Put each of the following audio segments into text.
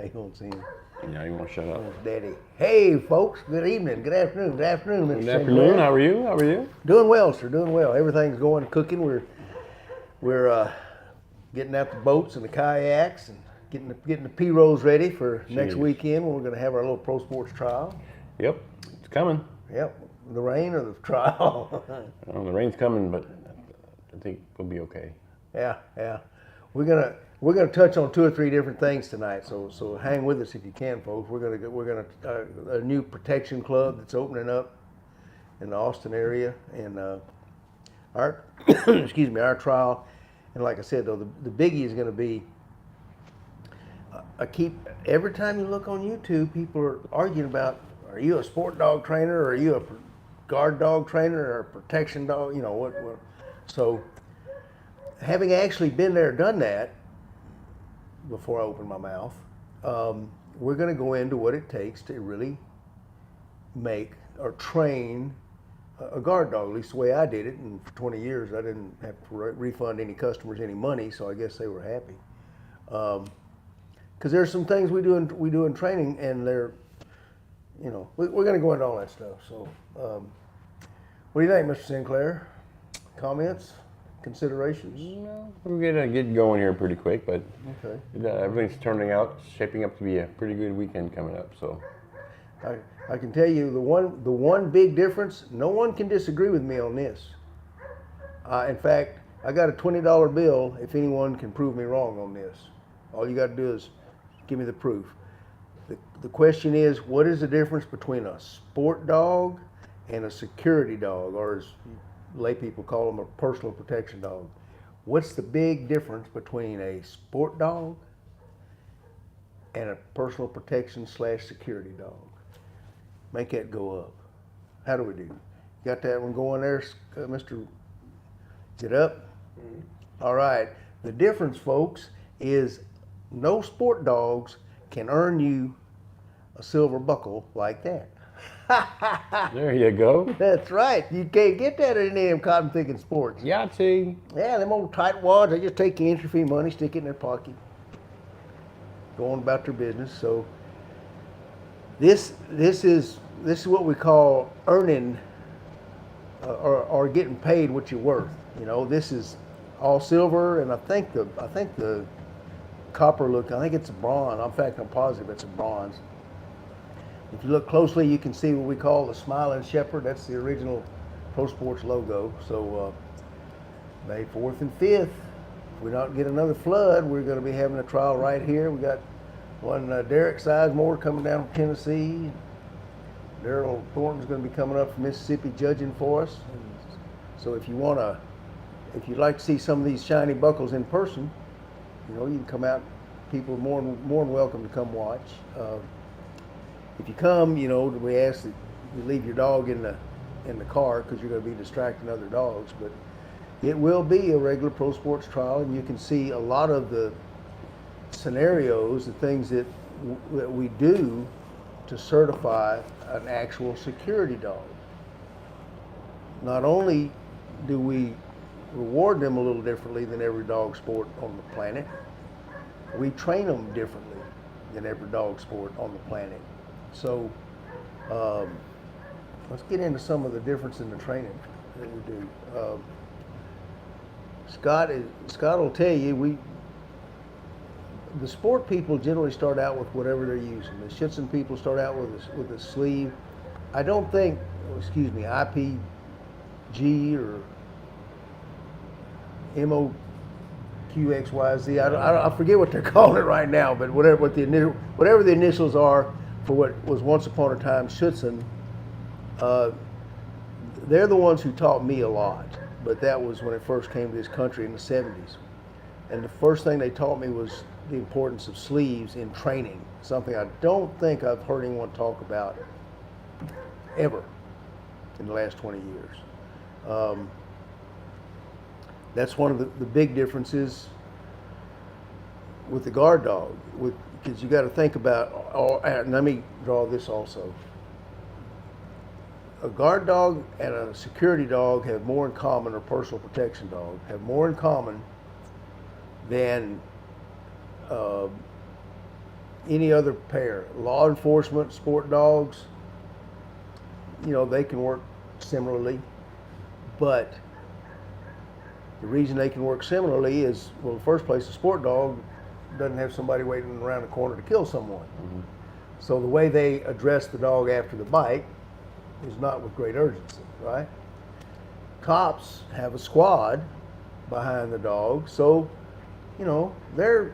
How you gonna see him? Yeah, you want to shut up? Daddy. Hey, folks. Good evening. Good afternoon. Good afternoon, Mr. Good Sinclair. afternoon. How are you? How are you? Doing well, sir. Doing well. Everything's going cooking. We're getting out the boats and the kayaks and getting the P-rolls ready for next Jeez. weekend when we're going to have our little pro sports trial. Yep, it's coming. Yep. The rain or the trial. Well, the rain's coming, but I think we'll be okay. Yeah. We're gonna touch on 2 or 3 different things tonight, so hang with us if you can, folks. We're gonna a new protection club that's opening up in the Austin area, and our our trial. And like I said, though, the biggie is going to be. Every time you look on YouTube, people are arguing about: are you a sport dog trainer, or are you a guard dog trainer, or a protection dog? You know what? So, having actually been there, done that. Before I open my mouth, we're going to go into what it takes to really make or train a guard dog, at least the way I did it. And for 20 years, I didn't have to refund any customers any money, so I guess they were happy. Because there's some things we do in training, and they're, we're going to go into all that stuff. So, what do you think, Mr. Sinclair? Comments? Considerations? No, we're gonna get going here pretty quick, but Okay. everything's shaping up to be a pretty good weekend coming up. So I can tell you the one big difference. No one can disagree with me on this. In fact, I got a $20 bill if anyone can prove me wrong on this. All you got to do is give me the proof. The question is, what is the difference between a sport dog and a security dog, or as lay people call them, a personal protection dog? What's the big difference between a sport dog and a personal protection / security dog? Make that go up. How do we do? Got that one going there, Mr. Get up? Mm-hmm. All right. The difference, folks, is no sport dogs can earn you a silver buckle like that. there you go. That's right. You can't get that in any of them cotton picking sports. Yahtzee. Yeah, them old tight wads, they just take the entry fee money, stick it in their pocket, go on about their business. So this is what we call earning or getting paid what you're worth. This is all silver, and I think the copper look. I think it's a bronze. In fact, I'm positive it's a bronze. If you look closely, you can see what we call the Smiling Shepherd. That's the original Pro Sports logo. So May 4th and 5th, if we don't get another flood, we're going to be having a trial right here. We got one Derek Sizemore coming down from Tennessee. Daryl Thornton's going to be coming up from Mississippi judging for us. So if you'd like to see some of these shiny buckles in person, you can come out. People are more than welcome to come watch. If you come, we ask that you leave your dog in the car because you're going to be distracting other dogs. But it will be a regular pro sports trial, and you can see a lot of the scenarios, the things that we do to certify an actual security dog. Not only do we reward them a little differently than every dog sport on the planet, we train them differently than every dog sport on the planet. So let's get into some of the difference in the training that we do. Scott will tell you, the sport people generally start out with whatever they're using. The Schützen people start out with a sleeve. I don't think, IPG or MOQXYZ. I forget what they're calling it right now, but whatever the initials are for what was once upon a time Schützen, they're the ones who taught me a lot. But that was when I first came to this country in the 70s. And the first thing they taught me was the importance of sleeves in training, something I don't think I've heard anyone talk about ever in the last 20 years. That's one of the big differences with the guard dog, because you got to think about, and let me draw this also. A guard dog and a security dog have more in common, or personal protection dog, have more in common than any other pair. Law enforcement, sport dogs, they can work similarly, but the reason they can work similarly is, well, in the first place, a sport dog doesn't have somebody waiting around the corner to kill someone. Mm-hmm. So the way they address the dog after the bite is not with great urgency, right? Cops have a squad behind the dog, so they're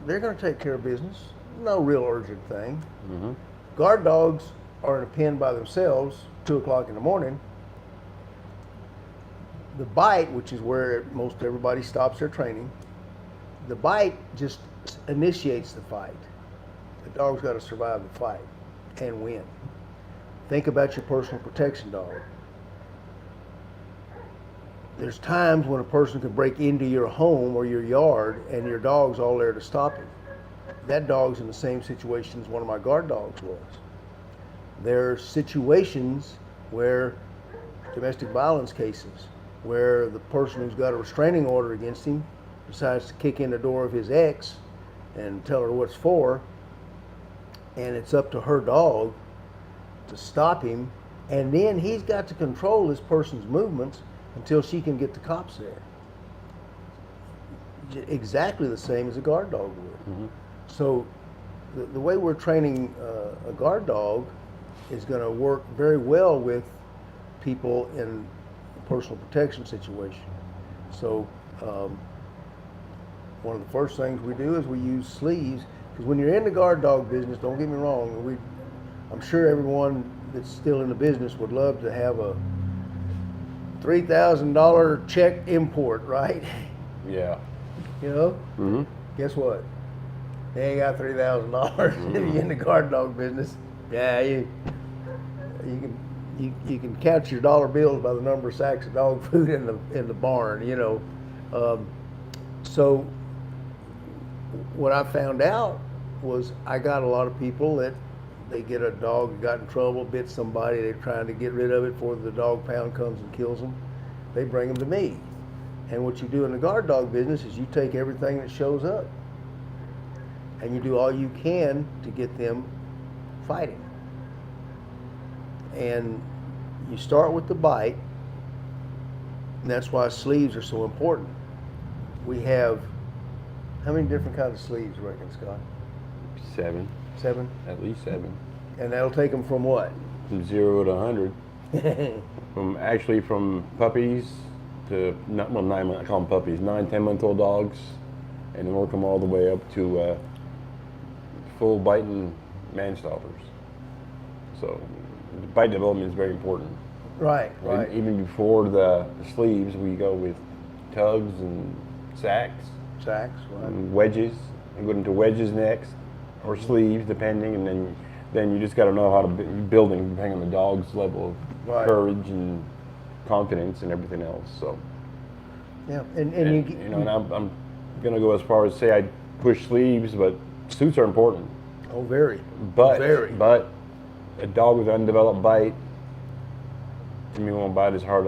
going to take care of business. No real urgent thing. Mm-hmm. Guard dogs are in a pen by themselves, 2 o'clock in the morning. The bite, which is where most everybody stops their training, the bite just initiates the fight. The dog's got to survive the fight and win. Think about your personal protection dog. There's times when a person can break into your home or your yard and your dog's all there to stop him. That dog's in the same situation as one of my guard dogs was. There are situations where domestic violence cases, where the person who's got a restraining order against him decides to kick in the door of his ex and tell her what it's for, and it's up to her dog to stop him, and then he's got to control this person's movements until she can get the cops there. Exactly the same as a guard dog would. Mm-hmm. So the way we're training a guard dog is going to work very well with people in a personal protection situation. So one of the first things we do is we use sleeves, because when you're in the guard dog business, don't get me wrong, I'm sure everyone that's still in the business would love to have a $3,000 check import, right? Yeah. Mm-hmm. Guess what? They ain't got $3,000 if you're in the guard dog business. Yeah, you can count your dollar bills by the number of sacks of dog food in the barn. So what I found out was I got a lot of people that they get a dog that got in trouble, bit somebody, they're trying to get rid of it before the dog pound comes and kills them. They bring them to me. And what you do in the guard dog business is you take everything that shows up and you do all you can to get them fighting. And you start with the bite, and that's why sleeves are so important. We have, how many different kinds of sleeves, you reckon, Scott? 7. 7? At least 7. And that'll take them from what? From 0 to 100. From puppies to, 9 months, I call them puppies, 9, 10-month-old dogs, and then work them all the way up to full biting man-stoppers. So the bite development is very important. Right. Even before the sleeves, we go with tugs and sacks. Sacks, right. And wedges. And go into wedges next, or sleeves, depending, and then you just got to know how to building, depending on the dog's level of courage and confidence and everything else. So. Yeah, and I'm gonna go as far as say I push sleeves, but suits are important. Oh, very. But a dog with an undeveloped bite, to me, won't bite as hard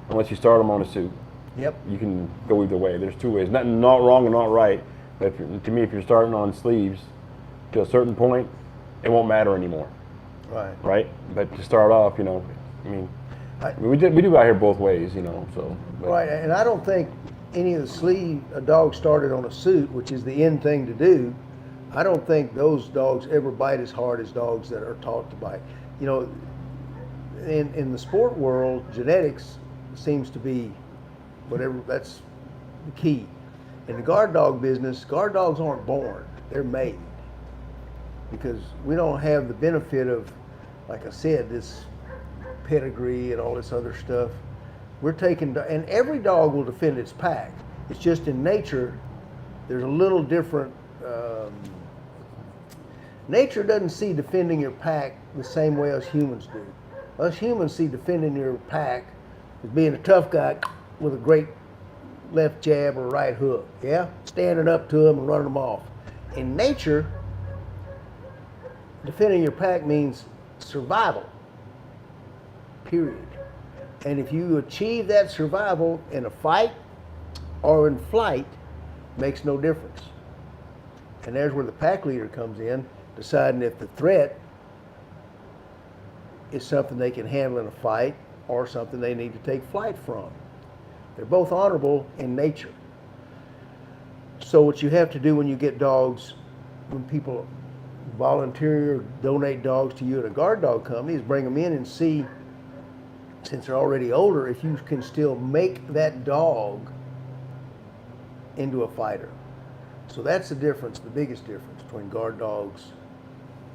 unless you start them on a suit. Yep. You can go either way. There's 2 ways. Nothing not wrong and not right. But to me, if you're starting on sleeves, to a certain point, it won't matter anymore. Right. Right. But to start off, we do out here both ways, So. But. Right, and I don't think any of the sleeve a dog started on a suit, which is the end thing to do. I don't think those dogs ever bite as hard as dogs that are taught to bite. In the sport world, genetics seems to be whatever, that's the key. In the guard dog business, guard dogs aren't born, they're made. Because we don't have the benefit of, like I said, this pedigree and all this other stuff. We're taking, and every dog will defend its pack. It's just in nature, there's a little different, nature doesn't see defending your pack the same way us humans do. Us humans see defending your pack as being a tough guy with a great left jab or right hook, yeah? Standing up to them and running them off. In nature, defending your pack means survival, period. And if you achieve that survival in a fight or in flight, makes no difference. And there's where the pack leader comes in, deciding if the threat is something they can handle in a fight or something they need to take flight from. They're both honorable in nature. So what you have to do when you get dogs, when people volunteer or donate dogs to you at a guard dog company, is bring them in and see, since they're already older, if you can still make that dog into a fighter. So that's the difference, the biggest difference between guard dogs,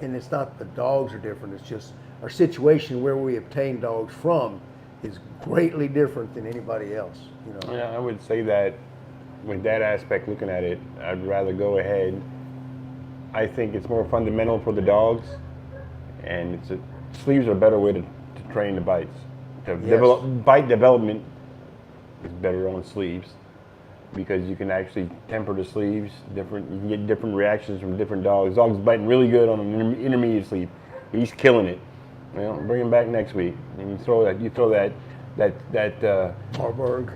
and it's not the dogs are different, it's just our situation where we obtain dogs from is greatly different than anybody else, you know. Yeah, I would say that with that aspect, looking at it, I'd rather go ahead. I think it's more fundamental for the dogs, and sleeves are a better way to train the bites. Bite development is better on sleeves because you can actually temper the sleeves. You can get different reactions from different dogs. Dogs biting really good on an intermediate sleeve. He's killing it. Well, bring him back next week, and you throw that Marburg.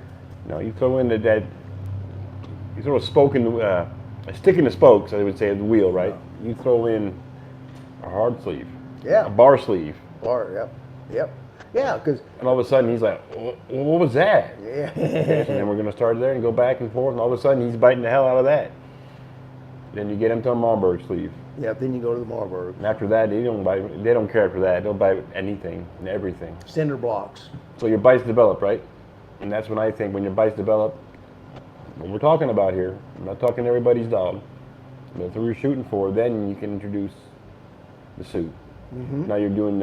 No, you throw in that. You throw a stick in the spokes, I would say, of the wheel, right? Yeah. You throw in a hard sleeve. Yeah. A bar sleeve. Yep. Yeah, because... And all of a sudden, he's like, what was that? Yeah. And then we're going to start there and go back and forth, and all of a sudden, he's biting the hell out of that. Then you get him to a Marburg sleeve. Yeah, then you go to the Marburg. And after that, they don't care after that. They'll bite anything and everything. Cinder blocks. So your bites develop, right? And that's when I think when your bites develop, what we're talking about here, I'm not talking everybody's dog, but if we're shooting for, then you can introduce the suit. Mm-hmm. Now you're doing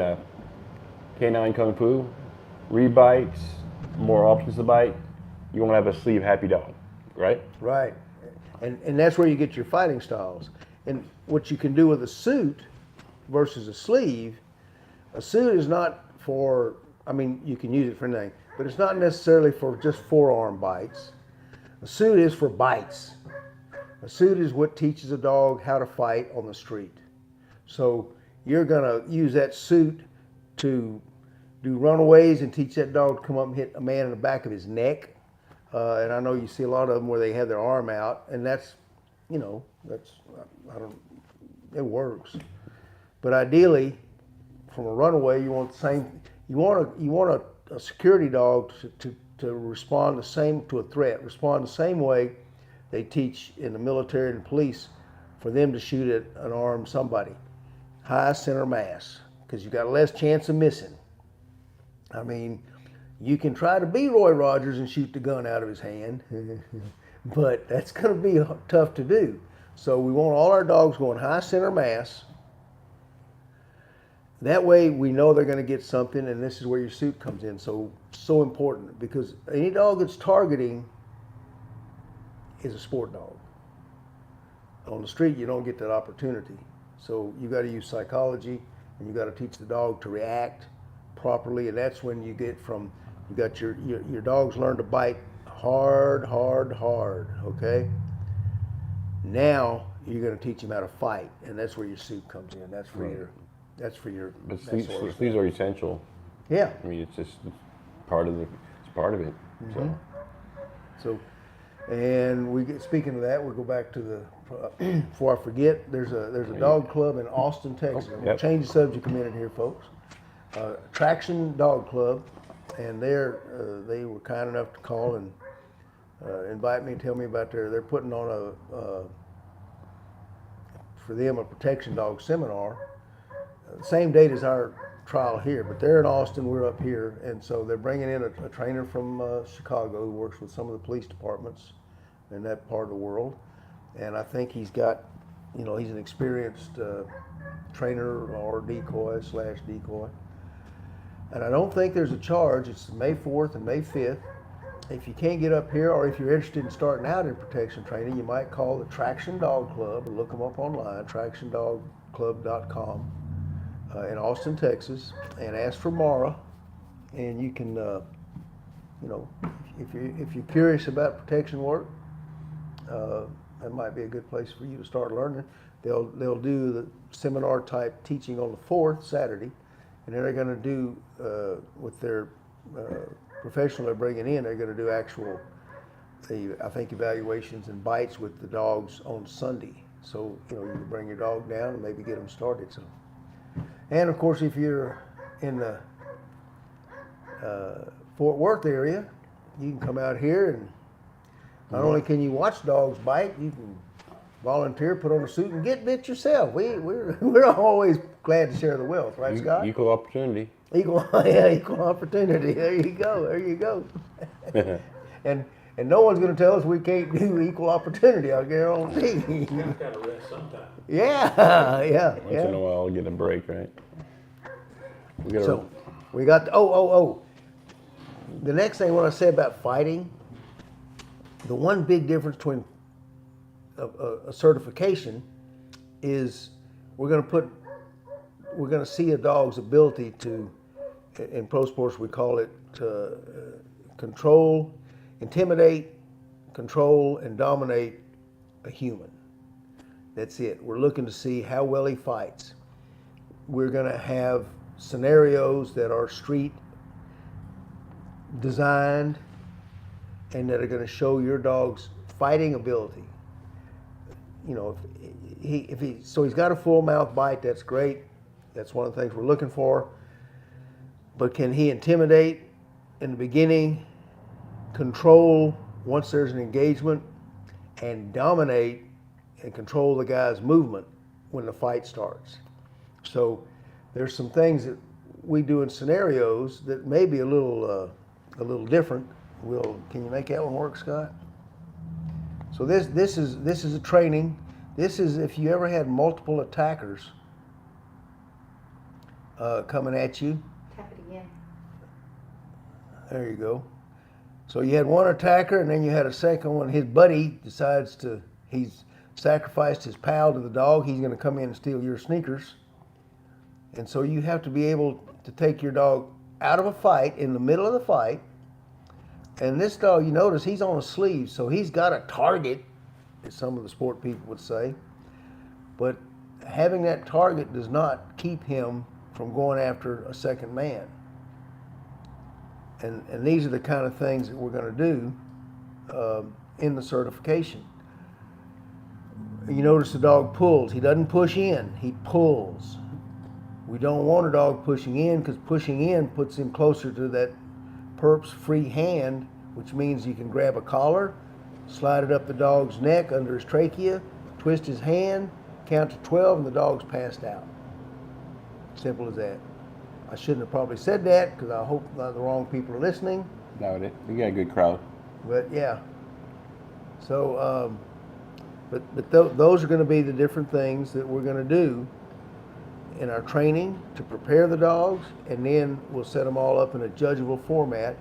canine kung fu, rebites, more options to bite. You want to have a sleeve happy dog, right? Right. And that's where you get your fighting styles. And what you can do with a suit versus a sleeve is not for, I mean, you can use it for anything, but it's not necessarily for just forearm bites. A suit is for bites. A suit is what teaches a dog how to fight on the street. So you're going to use that suit to do runaways and teach that dog to come up and hit a man in the back of his neck. And I know you see a lot of them where they have their arm out, and that's, it works. But ideally, from a runaway, you want the same. You want a security dog to respond the same to a threat. Respond the same way they teach in the military and police for them to shoot at an armed somebody, high center mass, because you got less chance of missing. I mean, you can try to be Roy Rogers and shoot the gun out of his hand, but that's going to be tough to do. So we want all our dogs going high center mass. That way we know they're going to get something, and this is where your suit comes in. So important, because any dog that's targeting is a sport dog. On the street, you don't get that opportunity. So you got to use psychology, and you got to teach the dog to react properly, and that's when you get from, you got your dogs learn to bite hard, okay? Now you're going to teach them how to fight, and that's where your suit comes in. That's for your. But sleeves are essential. Yeah. I mean, it's part of it. Mm-hmm. So, and speaking of that, we'll go back to the. Before I forget, there's a dog club in Austin, Texas. I'm going to change the subject a minute here, folks. Traction Dog Club, and they were kind enough to call and invite me and tell me about they're putting on for them a protection dog seminar, the same date as our trial here, but they're in Austin, we're up here, and so they're bringing in a trainer from Chicago who works with some of the police departments in that part of the world, and I think he's got, he's an experienced trainer or decoy. And I don't think there's a charge. It's May 4th and May 5th. If you can't get up here, or if you're interested in starting out in protection training, you might call the Traction Dog Club, or look them up online, tractiondogclub.com in Austin, Texas, and ask for Mara. And you can, if you're curious about protection work, that might be a good place for you to start learning. They'll do the seminar type teaching on the 4th, Saturday. And then they're going to do, with their professional they're bringing in, they're going to do I think, evaluations and bites with the dogs on Sunday. So, you know, you can bring your dog down and maybe get them started. So, and of course, if you're in the Fort Worth area, you can come out here and not only can you watch dogs bite, you can volunteer, put on a suit, and get bit yourself. We're always glad to share the wealth, right, Scott? Equal opportunity. Equal opportunity. There you go. There you go. and no one's going to tell us we can't do equal opportunity. I guarantee. You got to rest sometime. Yeah. Once in a while, I'll get a break, right? We got So we got oh. The next thing I want to say about fighting, the one big difference between a certification is we're going to see a dog's ability to, in pro sports we call it control, intimidate, control, and dominate a human. That's it. We're looking to see how well he fights. We're going to have scenarios that are street designed and that are going to show your dog's fighting ability. You know, so he's got a full mouth bite, that's great. That's one of the things we're looking for. But can he intimidate in the beginning, control once there's an engagement, and dominate and control the guy's movement when the fight starts? So there's some things that we do in scenarios that may be a little different. Can you make that one work, Scott? So this is a training. This is if you ever had multiple attackers coming at you. Tap it again. There you go. So you had one attacker, and then you had a second one. His buddy decides he's sacrificed his pal to the dog. He's going to come in and steal your sneakers. And so you have to be able to take your dog out of a fight, in the middle of the fight. And this dog, you notice, he's on a sleeve, so he's got a target, as some of the sport people would say. But having that target does not keep him from going after a second man. And these are the kind of things that we're going to do in the certification. You notice the dog pulls. He doesn't push in, he pulls. We don't want a dog pushing in, because pushing in puts him closer to that perp's free hand, which means you can grab a collar, slide it up the dog's neck under his trachea, twist his hand, count to 12, and the dog's passed out. Simple as that. I shouldn't have probably said that, because I hope not the wrong people are listening. Doubt it. We got a good crowd. But yeah. So, those are going to be the different things that we're going to do in our training to prepare the dogs, and then we'll set them all up in a judgeable format.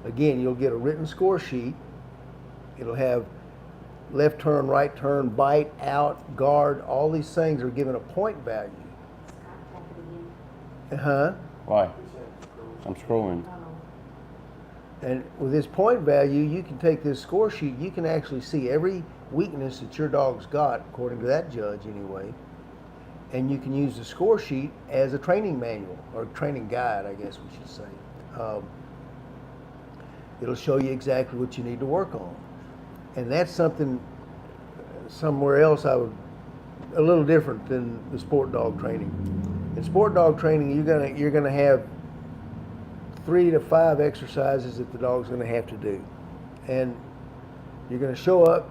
Again, you'll get a written score sheet. It'll have left turn, right turn, bite, out, guard. All these things are given a point value. Scott, tap it again. Uh-huh. Why? I'm scrolling. Oh. And with this point value, you can take this score sheet, you can actually see every weakness that your dog's got, according to that judge anyway. And you can use the score sheet as a training manual, or training guide, I guess we should say. It'll show you exactly what you need to work on. And that's something somewhere else a little different than the sport dog training. In sport dog training, you're gonna have 3 to 5 exercises that the dog's gonna have to do. And you're gonna show up.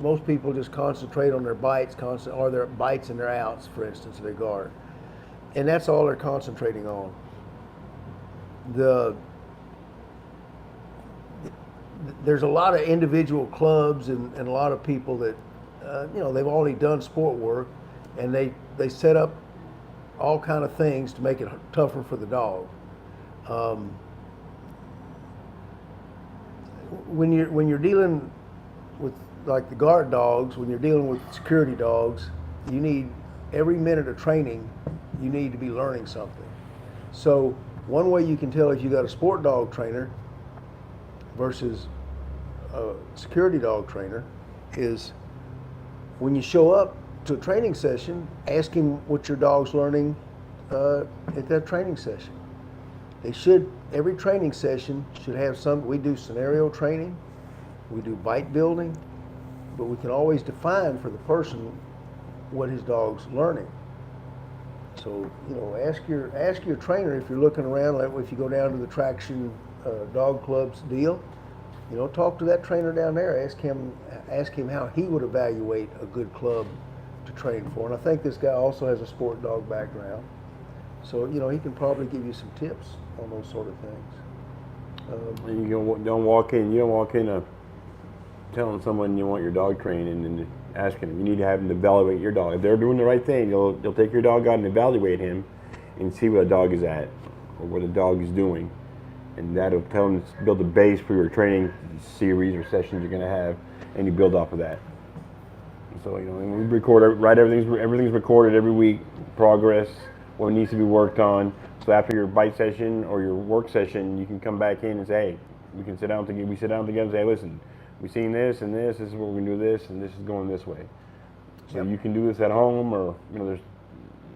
Most people just concentrate on their bites, or their bites and their outs, for instance, their guard. And that's all they're concentrating on. There's a lot of individual clubs and a lot of people that, they've already done sport work, and they set up all kind of things to make it tougher for the dog. When you're dealing with, like, the guard dogs, when you're dealing with security dogs, you need every minute of training, you need to be learning something. So one way you can tell if you got a sport dog trainer versus a security dog trainer is when you show up to a training session, ask him what your dog's learning at that training session. Every training session should have we do scenario training, we do bite building, but we can always define for the person what his dog's learning. So, you know, ask your trainer if you're looking around, like if you go down to the Traction Dog Club's deal, you know, talk to that trainer down there. Ask him how he would evaluate a good club to train for. And I think this guy also has a sport dog background, so you know he can probably give you some tips on those sort of things. And you don't walk in. You don't walk in telling someone you want your dog trained and asking them. You need to have them evaluate your dog. If they're doing the right thing, they'll take your dog out and evaluate him, and see where the dog is at or what the dog is doing, and that'll tell them to build a base for your training series or sessions you're going to have, and you build off of that. So you know, and we record everything's recorded every week. Progress, what needs to be worked on. So after your bite session or your work session, you can come back in and say, hey, we can sit down together. We sit down together and say, hey, listen, we've seen this and this. This is what we're gonna do. This and this is going this way. So Yep. you can do this at home, or you know, there's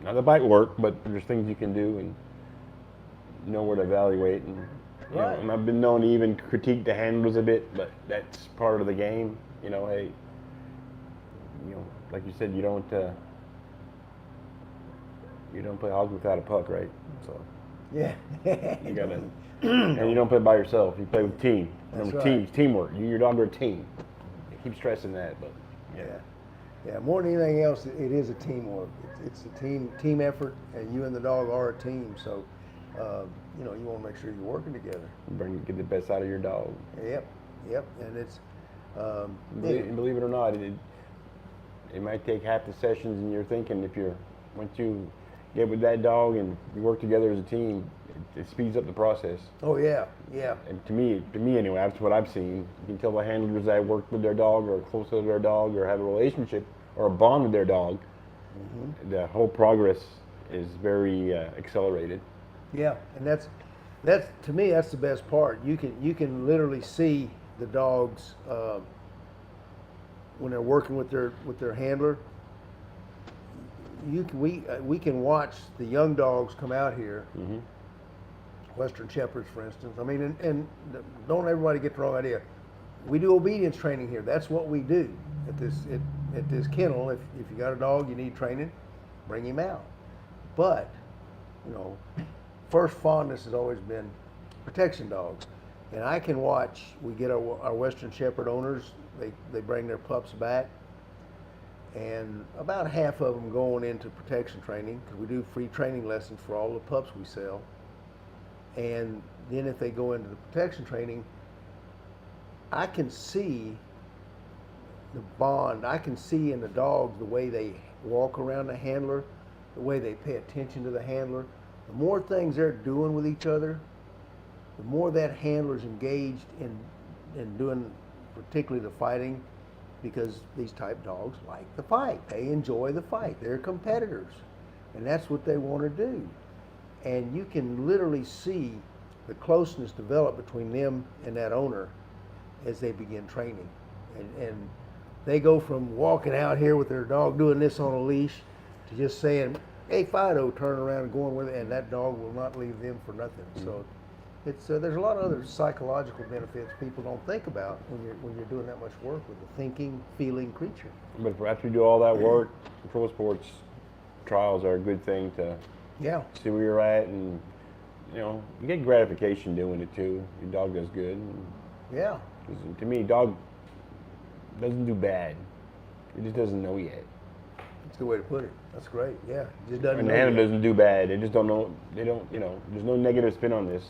not the bite work, but there's things you can do and know where to evaluate. And you Right. know, and I've been known to even critique the handlers a bit, but that's part of the game. You know, hey, you know, like you said, you don't play hogs without a puck, right? So Yeah. you gotta, and you don't play by yourself. You play with team. That's Remember, right. teamwork. You and your dog are a team. I keep stressing that, but Yeah. Yeah, more than anything else, it is a teamwork. It's a team effort, and you and the dog are a team. So, you know, you want to make sure you're working together. get the best out of your dog. Yep, and it's And believe it or not, it might take half the sessions, and you're thinking once you get with that dog and you work together as a team, it speeds up the process. oh yeah. And to me anyway, that's what I've seen. You can tell the handlers that work with their dog or close to their dog or have a relationship or a bond with their dog. Mm-hmm. The whole progress is very accelerated. Yeah, and that's to me that's the best part. You can literally see the dogs when they're working with their handler. We can watch the young dogs come out here, Mm-hmm. Western Shepherds, for instance. I mean, and don't everybody get the wrong idea. We do obedience training here. That's what we do at this kennel. If you got a dog you need training, bring him out. But you know, first fondness has always been protection dogs, and I can watch. We get our Western Shepherd owners. They bring their pups back, and about half of them going into protection training because we do free training lessons for all the pups we sell. And then if they go into the protection training, I can see the bond. I can see in the dogs the way they walk around the handler, the way they pay attention to the handler. The more things they're doing with each other, the more that handler's engaged in doing particularly the fighting, because these type dogs like the fight. They enjoy the fight. They're competitors, and that's what they want to do. And you can literally see the closeness develop between them and that owner as they begin training. And they go from walking out here with their dog doing this on a leash to just saying, hey, Fido, turn around and going with it, and that dog will not leave them for nothing. Mm-hmm. So it's there's a lot of other psychological benefits people don't think about when you're doing that much work with a thinking, feeling creature. But after you do all that work, pro sports trials are a good thing to see where you're at, and you know, you get gratification doing it too. Your dog does good. Yeah. 'Cause to me, dog doesn't do bad. It just doesn't know yet. That's a good way to put it. That's great. Yeah. It just doesn't And know the handler yet. doesn't do bad. They just don't know. They don't. You know, there's no negative spin on this,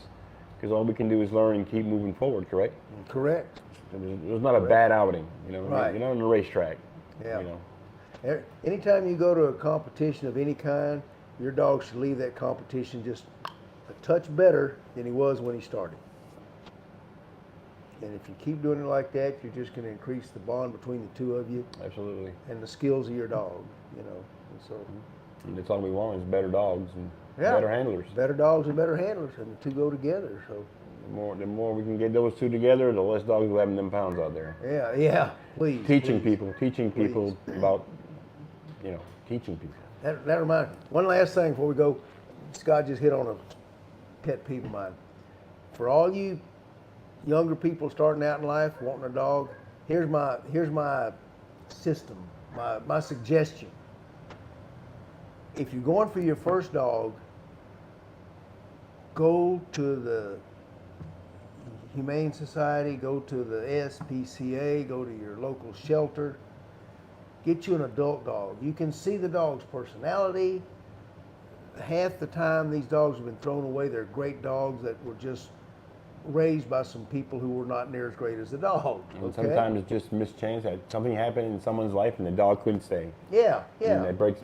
because all we can do is learn and keep moving forward. Correct? Correct. There's not a bad outing. You know, Right. you're not on the racetrack. Yeah. You know. Anytime you go to a competition of any kind, your dog should leave that competition just a touch better than he was when he started. And if you keep doing it like that, you're just going to increase the bond between the two of you Absolutely. and the skills of your dog, you know. And so, And that's all we want is better dogs and Yeah. better handlers. better dogs and better handlers, and the two go together. So, The more we can get those two together, the less dogs will have them pounds out there. yeah, please. Teaching please. people about, you know, teaching people. That reminds me. One last thing before we go. Scott just hit on a pet peeve of mine. For all you younger people starting out in life wanting a dog, here's my system, my suggestion. if you're going for your first dog, go to the Humane Society, go to the SPCA, go to your local shelter. Get you an adult dog. You can see the dog's personality. Half the time these dogs have been thrown away. They're great dogs that were just raised by some people who were not near as great as the dog. And Okay? sometimes it's just mischance that something happened in someone's life and the dog couldn't stay. Yeah, And yeah, that breaks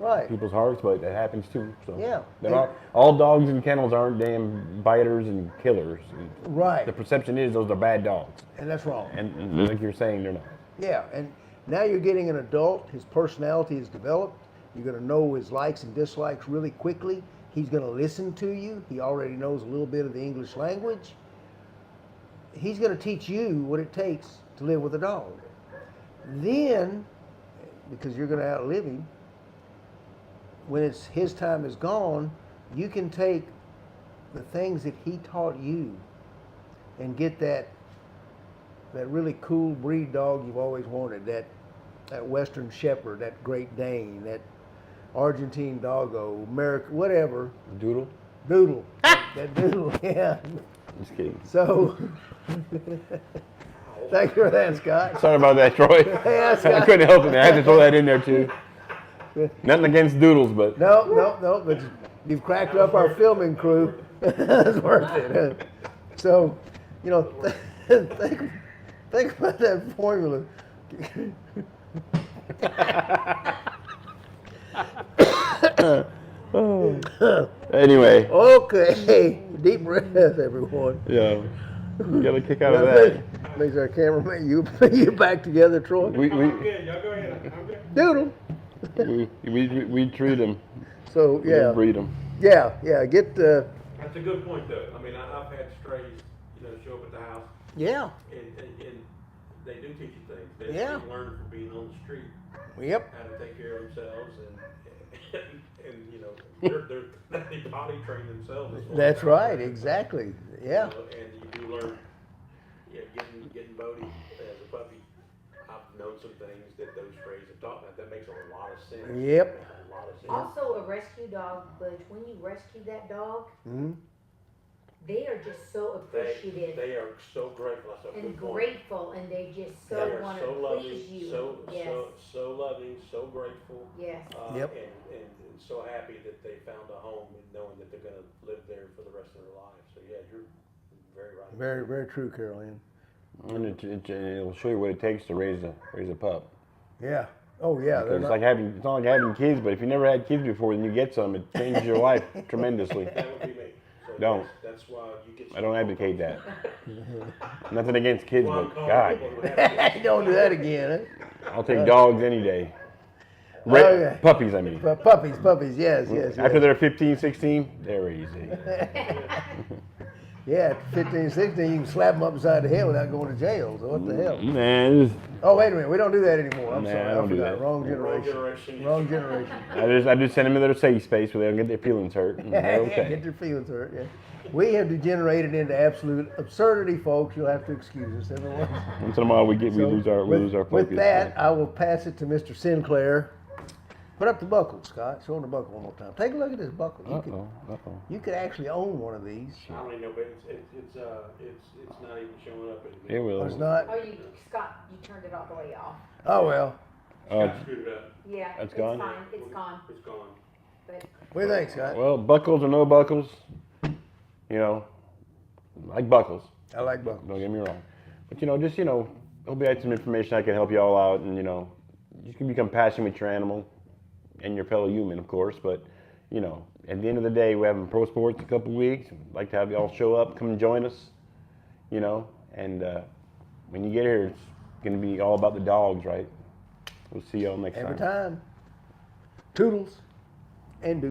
right. people's hearts, but that happens too. So Yeah. they're not, all dogs in kennels aren't damn biters and killers. Right. The perception is those are bad dogs, And that's wrong. and like you're saying, they're not. Yeah, and now you're getting an adult. His personality is developed. You're going to know his likes and dislikes really quickly. He's going to listen to you. He already knows a little bit of the English language. He's going to teach you what it takes to live with a dog. Then, because you're going to outlive him, when his time is gone, you can take the things that he taught you and get that really cool breed dog you've always wanted, that Western Shepherd, that Great Dane, that Argentine Doggo, American, whatever. Doodle? Doodle. That Doodle, yeah. Just kidding. So, thank you for that, Scott. Sorry about that, Troy. Yeah, I Scott. couldn't help it. I had to throw that in there too. Nothing against doodles, but No, but you've cracked up our filming crew. It's worth it. So, you know, think about that formula. anyway, Okay, deep breath, everyone. yeah, you got a kick out of that. Makes our cameraman you back together, Troy. We Good, y'all go ahead. I'm good. Doodle. we treat them. So We don't yeah, breed them. yeah. Get That's a good point, though. I mean, I've had strays, show up at the house, yeah. and they do teach you things. They Yeah. learn from being on the street Yep. how to take care of themselves, they potty train themselves. as well. That's right. Exactly. Yeah. And you do learn, getting Bodie as a puppy. I've known some things that those strays have taught me. That makes a lot of sense. Yep. That makes a lot of sense. Also, a rescue dog, but when you rescue that dog, Hmm. they are just so appreciative They are so grateful. That's a and good point. grateful, and they just They so are want so to loving, please you. so Yes. so loving, so grateful. Yes. Yep. And so happy that they found a home and knowing that they're going to live there for the rest of their lives. So yeah, you're very right. Very, very true, Caroline. And it'll show you what it takes to raise a pup. Yeah. Oh yeah. they're It's not- like it's not like having kids, but if you never had kids before and you get some, it changes your life tremendously. That would be me. So Don't. That's why you get. I don't advocate that. Nothing against kids, Well, I'm but calling God, people who have kids. Don't do that again. Eh? I'll take dogs any day. yeah. Puppies, I mean. Puppies. Yes. After they're 15, 16, they're easy. Yeah, at 15, 16, you can slap them upside the head without going to jail. So what the hell? Man, Oh, wait a minute. We don't do that anymore. I'm Nah, sorry. I don't do forgot. that. Wrong Wrong generation. generation. Wrong generation. I just send them in their safe space where they don't get their feelings hurt. And they're Get okay. your feelings hurt. Yeah. We have degenerated into absolute absurdity, folks. You'll have to excuse us, everyone. Once in a while we lose our focus. With that, I will pass it to Mr. Sinclair. Put up the buckle, Scott. Show him the buckle one more time. Take a look at this buckle. You could actually own one of these. I don't even know, but it's not even showing up It anymore. will. It's not. Oh, Scott, you turned it all the way off. Oh well. I screwed it up. Yeah, That's it's gone? fine. It's gone. It's gone. But What do you think, Scott? Well, buckles or no buckles, like buckles. I like buckles. Don't get me wrong. But hope I had some information I can help you all out, and you can be compassionate with your animal and your fellow human, of course. But at the end of the day, we're having pro sports in a couple of weeks. I'd like to have you all show up, come and join us. And when you get here, it's going to be all about the dogs, right? We'll see y'all next Every time. time. Toodles and doodles.